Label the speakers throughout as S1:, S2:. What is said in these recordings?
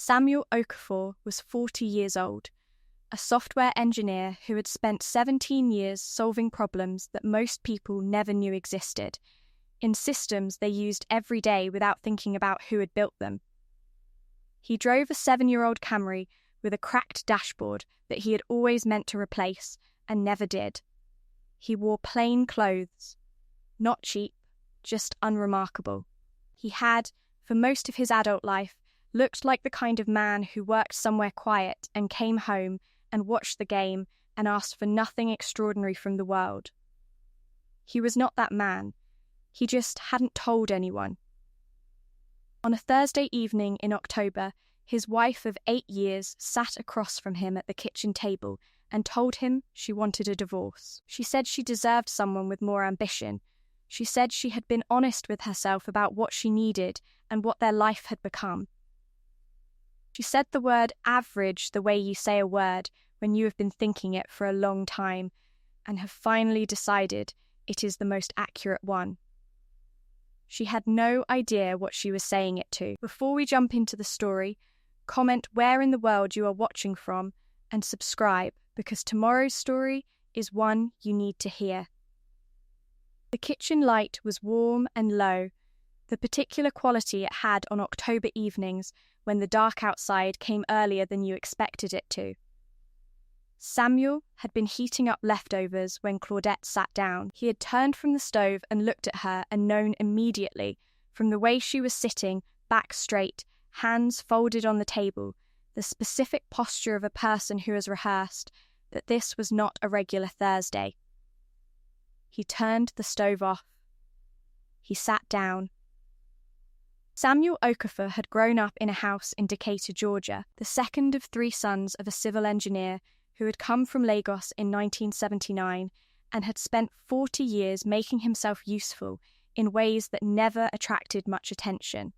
S1: Samuel Okafor was 40 years old, a software engineer who had spent 17 years solving problems that most people never knew existed, in systems they used every day without thinking about who had built them. He drove a 7-year-old Camry with a cracked dashboard that he had always meant to replace and never did. He wore plain clothes, not cheap, just unremarkable. He had, for most of his adult life, looked like the kind of man who worked somewhere quiet and came home and watched the game and asked for nothing extraordinary from the world. He was not that man. He just hadn't told anyone. On a Thursday evening in October, his wife of 8 years sat across from him at the kitchen table and told him she wanted a divorce. She said she deserved someone with more ambition. She said she had been honest with herself about what she needed and what their life had become. She said the word average the way you say a word when you have been thinking it for a long time and have finally decided it is the most accurate one. She had no idea what she was saying it to. Before we jump into the story, comment where in the world you are watching from and subscribe, because tomorrow's story is one you need to hear. The kitchen light was warm and low, the particular quality it had on October evenings when the dark outside came earlier than you expected it to. Samuel had been heating up leftovers when Claudette sat down. He had turned from the stove and looked at her and known immediately, from the way she was sitting, back straight, hands folded on the table, the specific posture of a person who has rehearsed, that this was not a regular Thursday. He turned the stove off. He sat down. Samuel Okafor had grown up in a house in Decatur, Georgia, the second of 3 sons of a civil engineer who had come from Lagos in 1979 and had spent 40 years making himself useful in ways that never attracted much attention.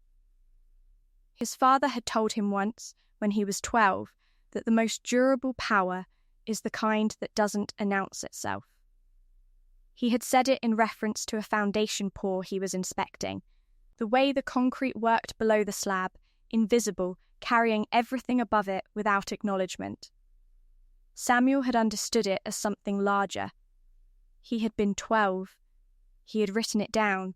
S1: His father had told him once, when he was 12, that the most durable power is the kind that doesn't announce itself. He had said it in reference to a foundation pour he was inspecting, the way the concrete worked below the slab, invisible, carrying everything above it without acknowledgement. Samuel had understood it as something larger. He had been 12. He had written it down.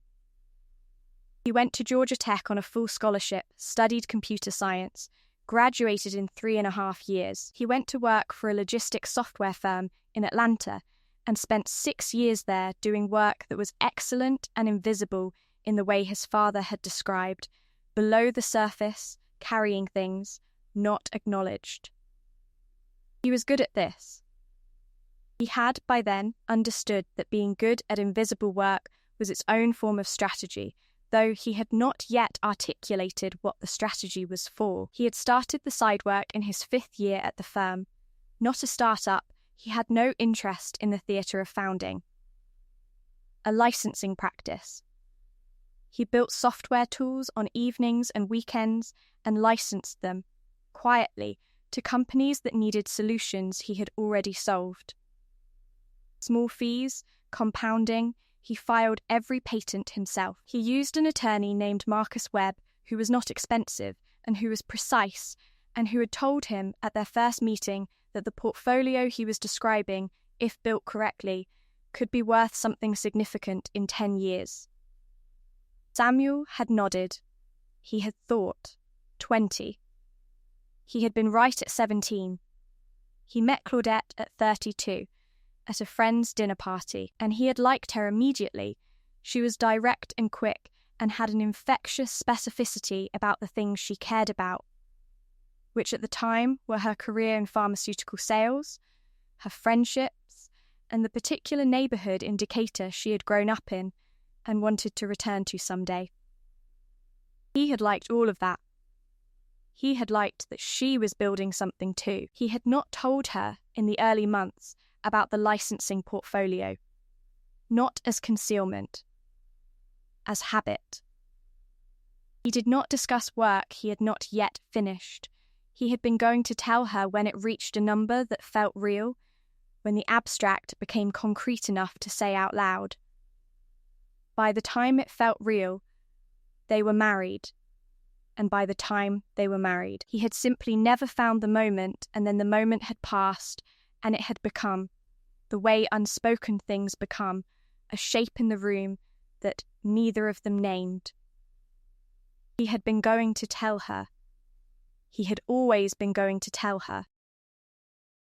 S1: He went to Georgia Tech on a full scholarship, studied computer science, graduated in 3.5 years. He went to work for a logistics software firm in Atlanta and spent 6 years there doing work that was excellent and invisible in the way his father had described, below the surface, carrying things, not acknowledged. He was good at this. He had, by then, understood that being good at invisible work was its own form of strategy, though he had not yet articulated what the strategy was for. He had started the side work in his 5th year at the firm. Not a start-up, he had no interest in the theatre of founding. A licensing practice. He built software tools on evenings and weekends and licensed them, quietly, to companies that needed solutions he had already solved. Small fees, compounding, he filed every patent himself. He used an attorney named Marcus Webb, who was not expensive and who was precise, and who had told him at their first meeting that the portfolio he was describing, if built correctly, could be worth something significant in 10 years. Samuel had nodded. He had thought. 20. He had been right at 17. He met Claudette at 32, at a friend's dinner party, and he had liked her immediately. She was direct and quick, and had an infectious specificity about the things she cared about, which at the time were her career in pharmaceutical sales, her friendships, and the particular neighborhood in Decatur she had grown up in and wanted to return to someday. He had liked all of that. He had liked that she was building something too. He had not told her in the early months about the licensing portfolio, not as concealment, as habit. He did not discuss work he had not yet finished. He had been going to tell her when it reached a number that felt real, when the abstract became concrete enough to say out loud. By the time it felt real, they were married, and by the time they were married. He had simply never found the moment, and then the moment had passed, and it had become, the way unspoken things become, a shape in the room that neither of them named. He had been going to tell her. He had always been going to tell her.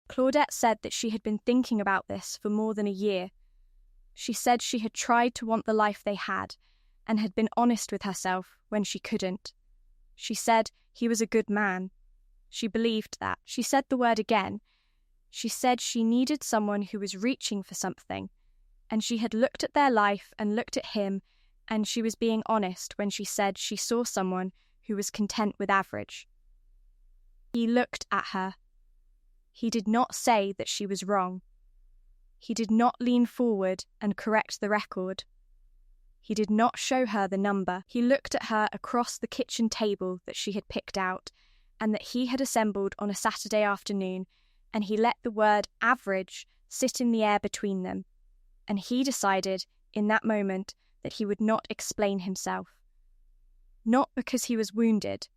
S1: Claudette said that she had been thinking about this for more than a year. She said she had tried to want the life they had, and had been honest with herself when she couldn't. She said he was a good man. She believed that. She said the word again. She said she needed someone who was reaching for something, and she had looked at their life and looked at him, and she was being honest when she said she saw someone who was content with average. He looked at her. He did not say that she was wrong. He did not lean forward and correct the record. He did not show her the number. He looked at her across the kitchen table that she had picked out and that he had assembled on a Saturday afternoon, and he let the word average sit in the air between them, and he decided in that moment that he would not explain himself. Not because he was wounded,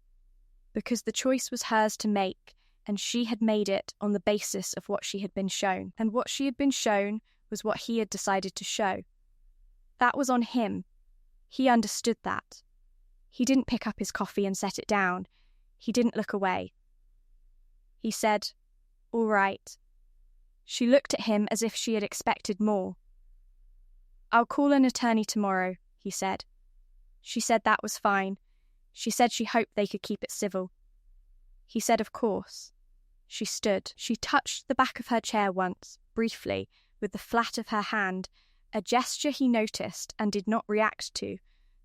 S1: because the choice was hers to make, and she had made it on the basis of what she had been shown, and what she had been shown was what he had decided to show. That was on him. He understood that. He didn't pick up his coffee and set it down. He didn't look away. He said, "All right." She looked at him as if she had expected more. "I'll call an attorney tomorrow," he said. She said that was fine. She said she hoped they could keep it civil. He said, "Of course." She stood. She touched the back of her chair once, briefly, with the flat of her hand, a gesture he noticed and did not react to,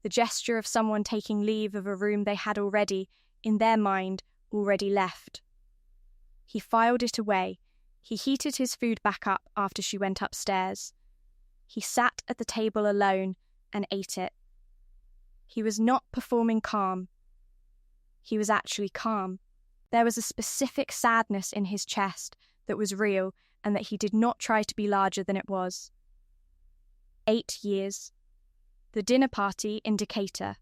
S1: the gesture of someone taking leave of a room they had already, in their mind, already left. He filed it away. He heated his food back up after she went upstairs. He sat at the table alone and ate it. He was not performing calm. He was actually calm. There was a specific sadness in his chest that was real and that he did not try to be larger than it was. 8 years. The dinner party indicator.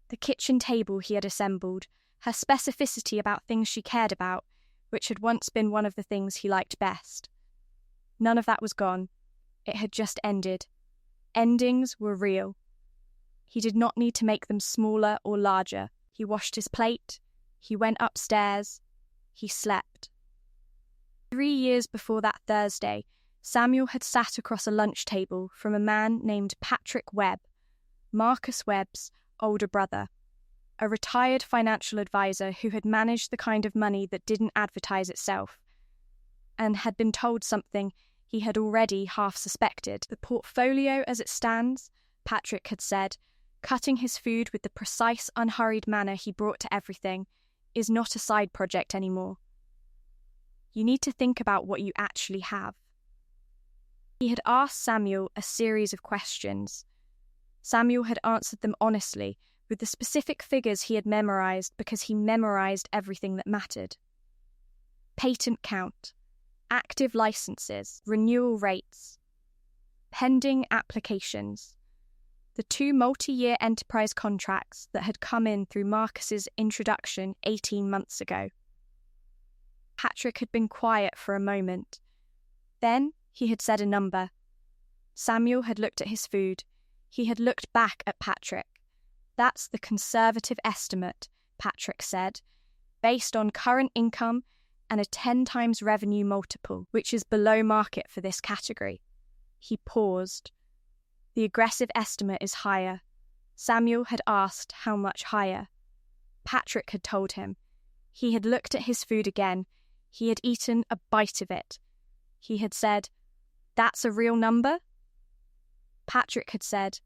S1: The kitchen table he had assembled, her specificity about things she cared about, which had once been one of the things he liked best. None of that was gone. It had just ended. Endings were real. He did not need to make them smaller or larger. He washed his plate. He went upstairs. He slept. 3 years before that Thursday, Samuel had sat across a lunch table from a man named Patrick Webb, Marcus Webb's older brother, a retired financial advisor who had managed the kind of money that didn't advertise itself, and had been told something he had already half suspected. The portfolio as it stands, Patrick had said, cutting his food with the precise, unhurried manner he brought to everything, is not a side project anymore. You need to think about what you actually have. He had asked Samuel a series of questions. Samuel had answered them honestly, with the specific figures he had memorized because he memorized everything that mattered. Patent count, active licenses, renewal rates, pending applications, the 2 multi-year enterprise contracts that had come in through Marcus's introduction 18 months ago. Patrick had been quiet for a moment. Then he had said a number. Samuel had looked at his food. He had looked back at Patrick. "That's the conservative estimate," Patrick said, "based on current income and a 10 times revenue multiple, which is below market for this category." He paused. "The aggressive estimate is higher." Samuel had asked how much higher. Patrick had told him. He had looked at his food again. He had eaten a bite of it. He had said, "That's a real number?" Patrick had said,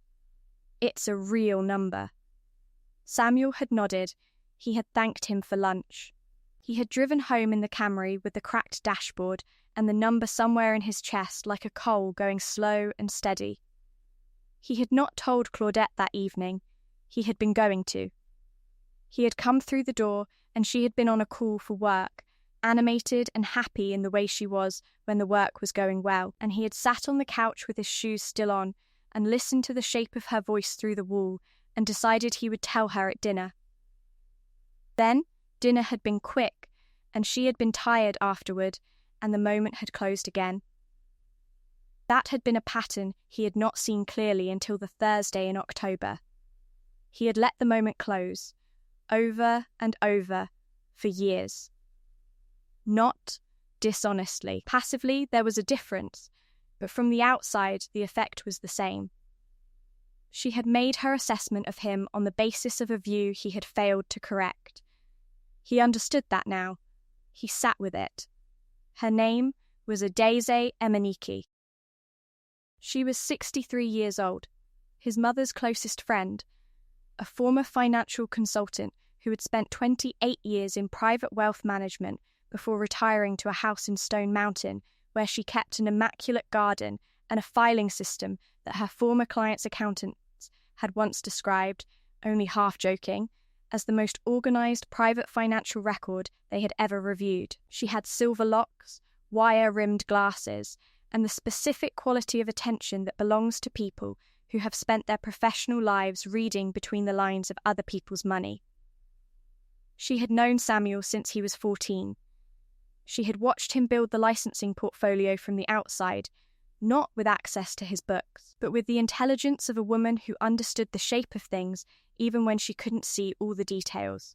S1: "It's a real number." Samuel had nodded. He had thanked him for lunch. He had driven home in the Camry with the cracked dashboard and the number somewhere in his chest like a coal going slow and steady. He had not told Claudette that evening. He had been going to. He had come through the door and she had been on a call for work, animated and happy in the way she was when the work was going well, and he had sat on the couch with his shoes still on and listened to the shape of her voice through the wall and decided he would tell her at dinner. Then, dinner had been quick, and she had been tired afterward, and the moment had closed again. That had been a pattern he had not seen clearly until the Thursday in October. He had let the moment close, over and over, for years. Not dishonestly. Passively, there was a difference, but from the outside, the effect was the same. She had made her assessment of him on the basis of a view he had failed to correct. He understood that now. He sat with it. Her name was Adaeze Emenike. She was 63 years old, his mother's closest friend, a former financial consultant who had spent 28 years in private wealth management before retiring to a house in Stone Mountain, where she kept an immaculate garden and a filing system that her former clients' accountants had once described, only half joking, as the most organised private financial record they had ever reviewed. She had silver locks, wire-rimmed glasses, and the specific quality of attention that belongs to people who have spent their professional lives reading between the lines of other people's money. She had known Samuel since he was 14. She had watched him build the licensing portfolio from the outside, not with access to his books, but with the intelligence of a woman who understood the shape of things even when she couldn't see all the details.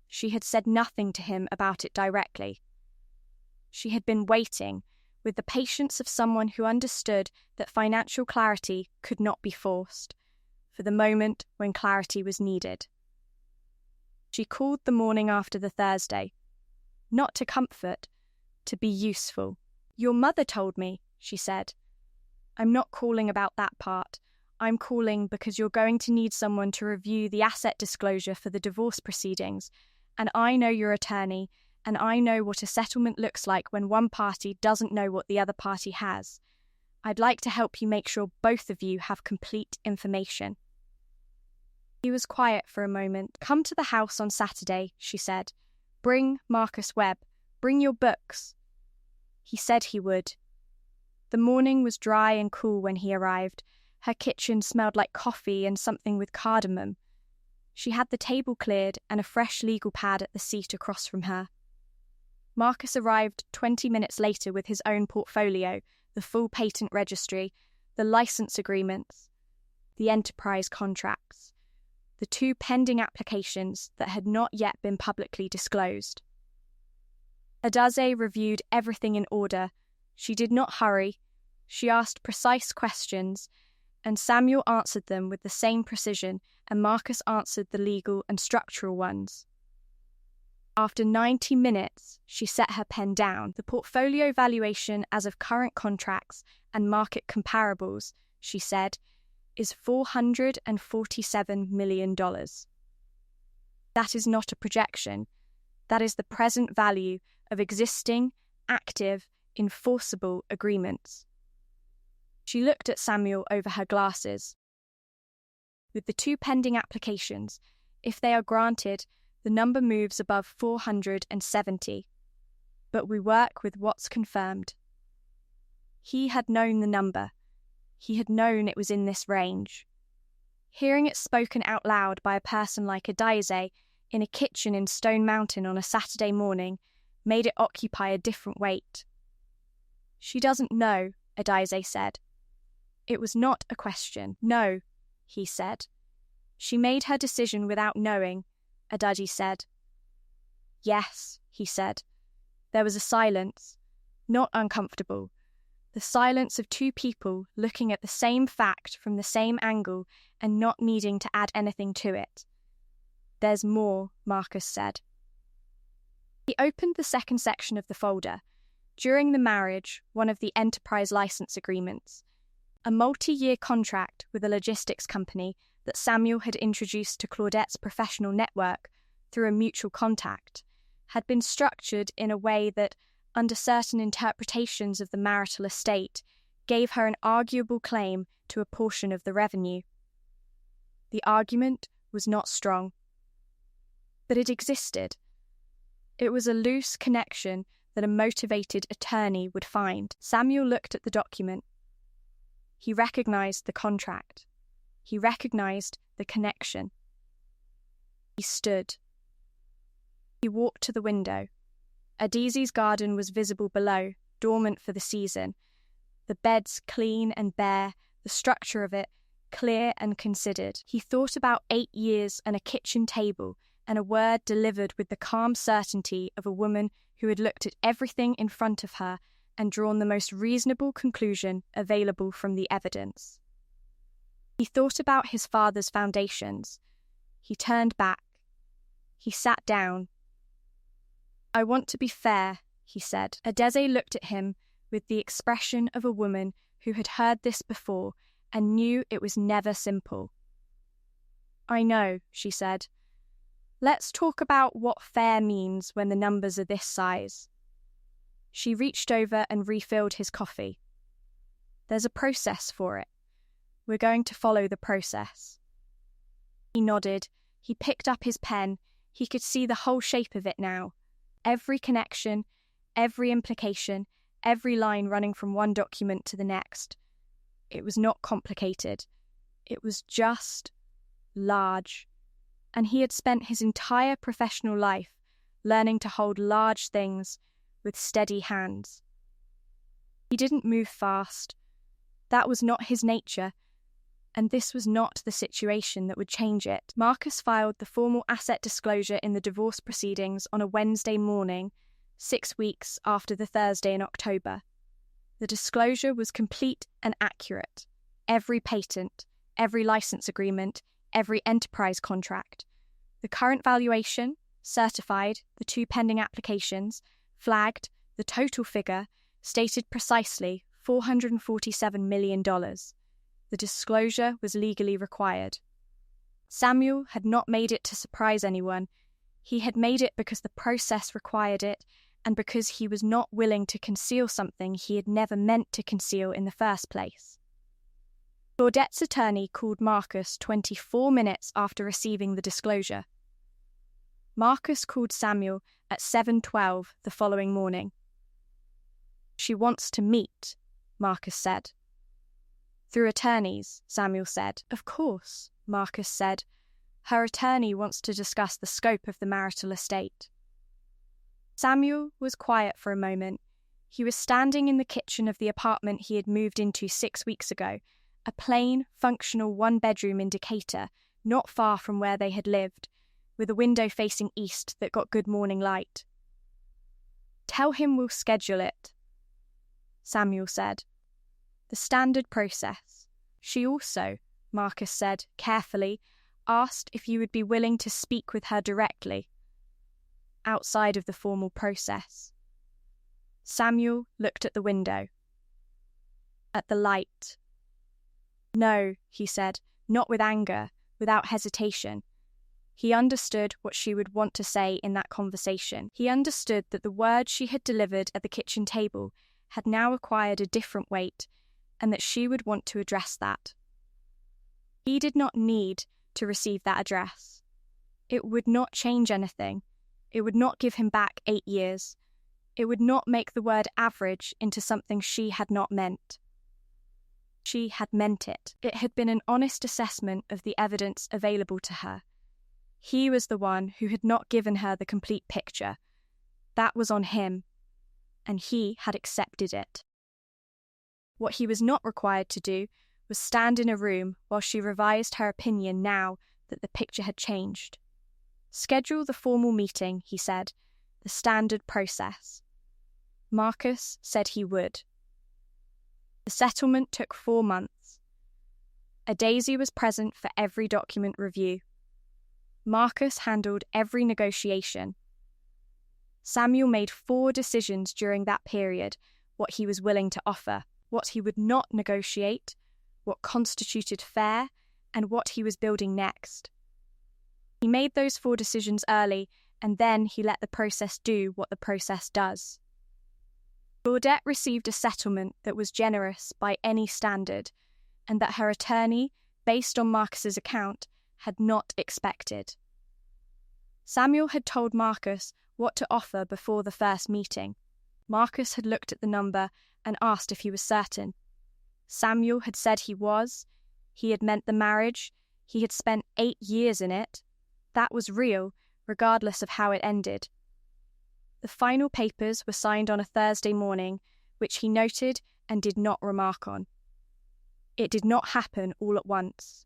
S1: She had said nothing to him about it directly. She had been waiting, with the patience of someone who understood that financial clarity could not be forced, for the moment when clarity was needed. She called the morning after the Thursday, not to comfort, to be useful. "Your mother told me," she said. "I'm not calling about that part. I'm calling because you're going to need someone to review the asset disclosure for the divorce proceedings, and I know your attorney, and I know what a settlement looks like when one party doesn't know what the other party has. I'd like to help you make sure both of you have complete information." He was quiet for a moment. "Come to the house on Saturday," she said. "Bring Marcus Webb. Bring your books." He said he would. The morning was dry and cool when he arrived. Her kitchen smelled like coffee and something with cardamom. She had the table cleared and a fresh legal pad at the seat across from her. Marcus arrived 20 minutes later with his own portfolio, the full patent registry, the license agreements, the enterprise contracts, the 2 pending applications that had not yet been publicly disclosed. Adaeze reviewed everything in order. She did not hurry. She asked precise questions, and Samuel answered them with the same precision, and Marcus answered the legal and structural ones. After 90 minutes, she set her pen down. "The portfolio valuation as of current contracts and market comparables," she said, "is $447 million. That is not a projection. That is the present value of existing, active, enforceable agreements." She looked at Samuel over her glasses. "With the 2 pending applications, if they are granted, the number moves above 470. But we work with what's confirmed." He had known the number. He had known it was in this range. Hearing it spoken out loud by a person like Adaeze in a kitchen in Stone Mountain on a Saturday morning made it occupy a different weight. "She doesn't know," Adaeze said. It was not a question. "No," he said. "She made her decision without knowing," Adaeze said. "Yes," he said. There was a silence, not uncomfortable, the silence of 2 people looking at the same fact from the same angle and not needing to add anything to it. "There's more," Marcus said. He opened the second section of the folder. During the marriage, one of the enterprise license agreements, a multi-year contract with a logistics company that Samuel had introduced to Claudette's professional network through a mutual contact, had been structured in a way that, under certain interpretations of the marital estate, gave her an arguable claim to a portion of the revenue. The argument was not strong, but it existed. It was a loose connection that a motivated attorney would find. Samuel looked at the document. He recognized the contract. He recognized the connection. He stood. He walked to the window. Adesi's garden was visible below, dormant for the season. The beds clean and bare, the structure of it clear and considered. He thought about 8 years and a kitchen table and a word delivered with the calm certainty of a woman who had looked at everything in front of her and drawn the most reasonable conclusion available from the evidence. He thought about his father's foundations. He turned back. He sat down. "I want to be fair," he said. Adesi looked at him with the expression of a woman who had heard this before and knew it was never simple. "I know," she said. "Let's talk about what fair means when the numbers are this size." She reached over and refilled his coffee. "There's a process for it. We're going to follow the process." He nodded. He picked up his pen. He could see the whole shape of it now. Every connection, every implication, every line running from one document to the next. It was not complicated. It was just large. And he had spent his entire professional life learning to hold large things with steady hands. He didn't move fast. That was not his nature, and this was not the situation that would change it. Marcus filed the formal asset disclosure in the divorce proceedings on a Wednesday morning, 6 weeks after the Thursday in October. The disclosure was complete and accurate. Every patent, every license agreement, every enterprise contract. The current valuation, certified, the 2 pending applications, flagged, the total figure, stated precisely $447 million. The disclosure was legally required. Samuel had not made it to surprise anyone. He had made it because the process required it, and because he was not willing to conceal something he had never meant to conceal in the first place. Claudette's attorney called Marcus 24 minutes after receiving the disclosure. Marcus called Samuel at 7:12 the following morning. "She wants to meet," Marcus said. "Through attorneys," Samuel said. "Of course," Marcus said. "Her attorney wants to discuss the scope of the marital estate." Samuel was quiet for a moment. He was standing in the kitchen of the apartment he had moved into 6 weeks ago, a plain, functional one-bedroom in Decatur, not far from where they had lived, with a window facing east that got good morning light. "Tell him we'll schedule it," Samuel said. "The standard process." She also, Marcus said, carefully, asked if you would be willing to speak with her directly, outside of the formal process. Samuel looked at the window, at the light. "No," he said, not with anger, without hesitation. He understood what she would want to say in that conversation. He understood that the words she had delivered at the kitchen table had now acquired a different weight, and that she would want to address that. He did not need to receive that address. It would not change anything. It would not give him back 8 years. It would not make the word average into something she had not meant. She had meant it. It had been an honest assessment of the evidence available to her. He was the one who had not given her the complete picture. That was on him, and he had accepted it. What he was not required to do was stand in a room while she revised her opinion now that the picture had changed. "Schedule the formal meeting," he said, "the standard process." Marcus said he would. The settlement took 4 months. Adesi was present for every document review. Marcus handled every negotiation. Samuel made 4 decisions during that period: what he was willing to offer, what he would not negotiate, what constituted fair, and what he was building next. He made those 4 decisions early, and then he let the process do what the process does. Claudette received a settlement that was generous by any standard, and that her attorney, based on Marcus's account, had not expected. Samuel had told Marcus what to offer before the first meeting. Marcus had looked at the number and asked if he was certain. Samuel had said he was. He had meant the marriage. He had spent 8 years in it. That was real, regardless of how it ended. The final papers were signed on a Thursday morning, which he noted and did not remark on. It did not happen all at once.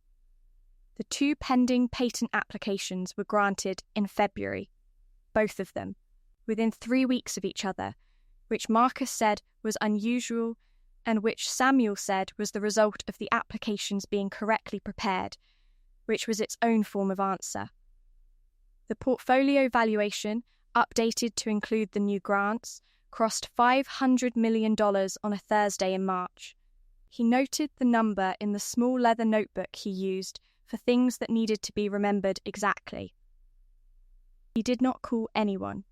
S1: The 2 pending patent applications were granted in February, both of them, within 3 weeks of each other, which Marcus said was unusual and which Samuel said was the result of the applications being correctly prepared, which was its own form of answer. The portfolio valuation, updated to include the new grants, crossed $500 million on a Thursday in March. He noted the number in the small leather notebook he used for things that needed to be remembered exactly. He did not call anyone.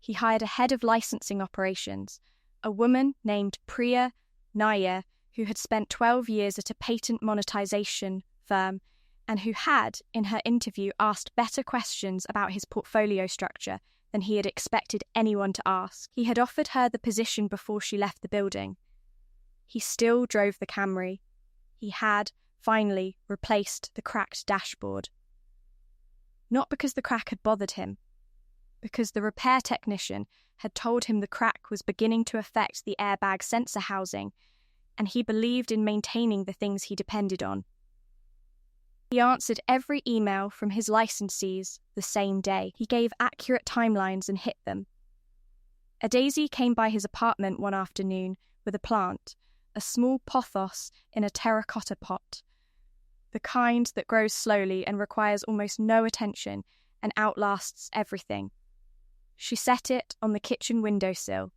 S1: He hired a head of licensing operations, a woman named Priya Nair, who had spent 12 years at a patent monetization firm and who had, in her interview, asked better questions about his portfolio structure than he had expected anyone to ask. He had offered her the position before she left the building. He still drove the Camry. He had, finally, replaced the cracked dashboard. Not because the crack had bothered him, because the repair technician had told him the crack was beginning to affect the airbag sensor housing, and he believed in maintaining the things he depended on. He answered every email from his licensees the same day. He gave accurate timelines and hit them. A daisy came by his apartment one afternoon with a plant, a small pothos in a terracotta pot, the kind that grows slowly and requires almost no attention and outlasts everything. She set it on the kitchen windowsill.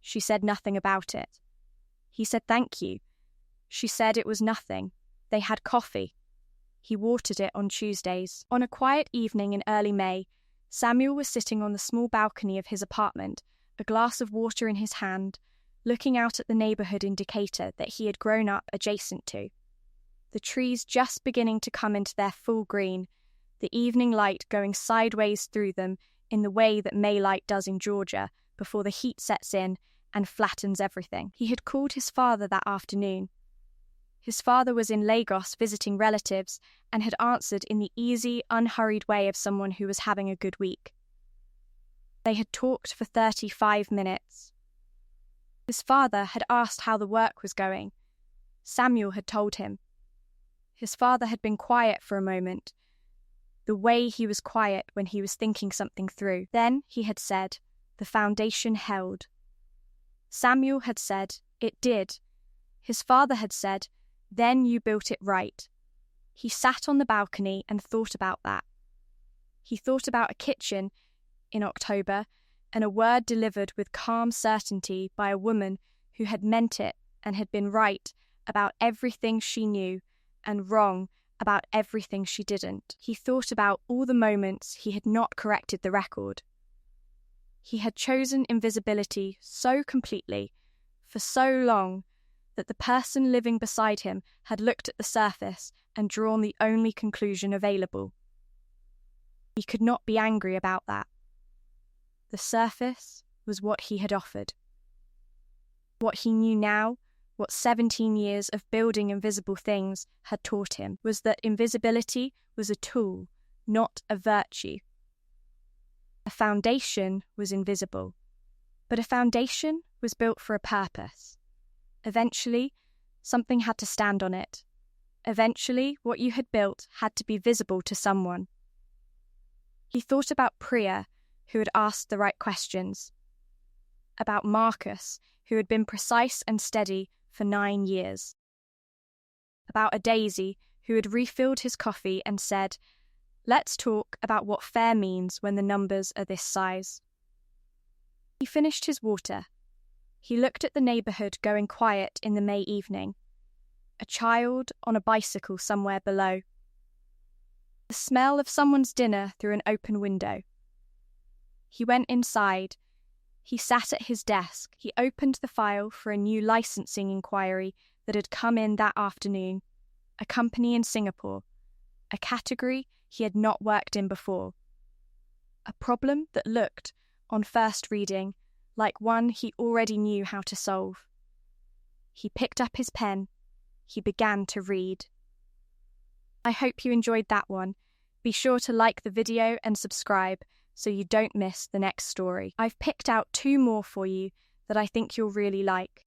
S1: She said nothing about it. He said thank you. She said it was nothing. They had coffee. He watered it on Tuesdays. On a quiet evening in early May, Samuel was sitting on the small balcony of his apartment, a glass of water in his hand, looking out at the neighborhood in Decatur that he had grown up adjacent to. The trees just beginning to come into their full green, the evening light going sideways through them in the way that May light does in Georgia before the heat sets in and flattens everything. He had called his father that afternoon. His father was in Lagos visiting relatives and had answered in the easy, unhurried way of someone who was having a good week. They had talked for 35 minutes. His father had asked how the work was going. Samuel had told him. His father had been quiet for a moment, the way he was quiet when he was thinking something through. Then he had said, "The foundation held." Samuel had said, "It did." His father had said, "Then you built it right." He sat on the balcony and thought about that. He thought about a kitchen in October and a word delivered with calm certainty by a woman who had meant it and had been right about everything she knew and wrong about everything she didn't. He thought about all the moments he had not corrected the record. He had chosen invisibility so completely, for so long, that the person living beside him had looked at the surface and drawn the only conclusion available. He could not be angry about that. The surface was what he had offered. What he knew now, what 17 years of building invisible things had taught him, was that invisibility was a tool, not a virtue. A foundation was invisible, but a foundation was built for a purpose. Eventually, something had to stand on it. Eventually, what you had built had to be visible to someone. He thought about Priya, who had asked the right questions. About Marcus, who had been precise and steady for 9 years. About a daisy who had refilled his coffee and said, "Let's talk about what fair means when the numbers are this size." He finished his water. He looked at the neighborhood going quiet in the May evening. A child on a bicycle somewhere below. The smell of someone's dinner through an open window. He went inside. He sat at his desk. He opened the file for a new licensing inquiry that had come in that afternoon. A company in Singapore. A category he had not worked in before. A problem that looked, on first reading, like one he already knew how to solve. He picked up his pen. He began to read. I hope you enjoyed that one. Be sure to like the video and subscribe so you don't miss the next story. I've picked out 2 more for you that I think you'll really like.